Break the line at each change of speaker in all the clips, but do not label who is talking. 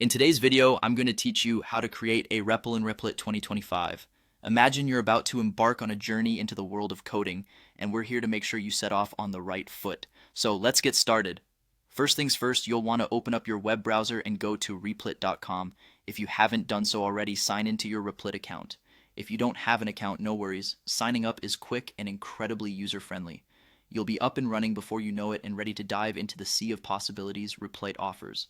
In today's video, I'm going to teach you how to create a Repl in Replit 2025. Imagine you're about to embark on a journey into the world of coding, and we're here to make sure you set off on the right foot. So let's get started. First things first, you'll want to open up your web browser and go to replit.com. If you haven't done so already, sign into your Replit account. If you don't have an account, no worries. Signing up is quick and incredibly user-friendly. You'll be up and running before you know it and ready to dive into the sea of possibilities Replit offers.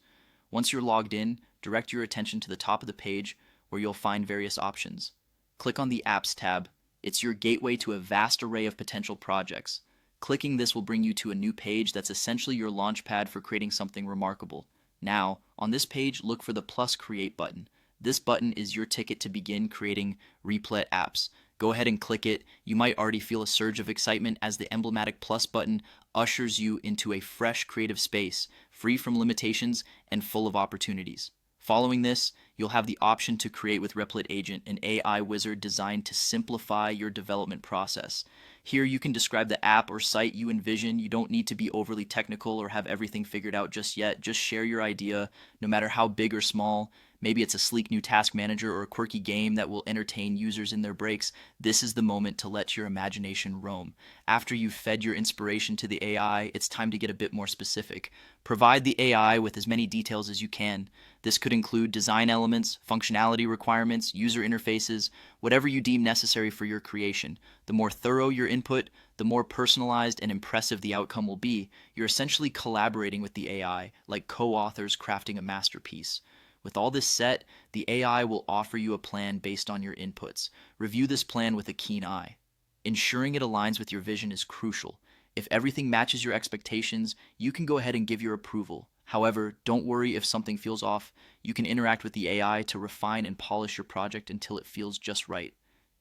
Once you're logged in, direct your attention to the top of the page where you'll find various options. Click on the Apps tab. It's your gateway to a vast array of potential projects. Clicking this will bring you to a new page that's essentially your launchpad for creating something remarkable. Now, on this page, look for the plus create button. This button is your ticket to begin creating Replit apps. Go ahead and click it. You might already feel a surge of excitement as the emblematic plus button ushers you into a fresh creative space, free from limitations and full of opportunities. Following this, you'll have the option to create with Replit Agent, an AI wizard designed to simplify your development process. Here you can describe the app or site you envision. You don't need to be overly technical or have everything figured out just yet. Just share your idea, no matter how big or small. Maybe it's a sleek new task manager or a quirky game that will entertain users in their breaks. This is the moment to let your imagination roam. After you've fed your inspiration to the AI, it's time to get a bit more specific. Provide the AI with as many details as you can. This could include design elements, functionality requirements, user interfaces, whatever you deem necessary for your creation. The more thorough your input, the more personalized and impressive the outcome will be. You're essentially collaborating with the AI, like co-authors crafting a masterpiece. With all this set, the AI will offer you a plan based on your inputs. Review this plan with a keen eye. Ensuring it aligns with your vision is crucial. If everything matches your expectations, you can go ahead and give your approval. However, don't worry if something feels off. You can interact with the AI to refine and polish your project until it feels just right.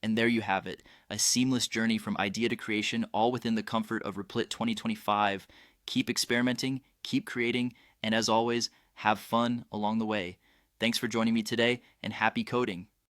And there you have it, a seamless journey from idea to creation, all within the comfort of Replit 2025. Keep experimenting, keep creating, and as always, have fun along the way. Thanks for joining me today, and happy coding!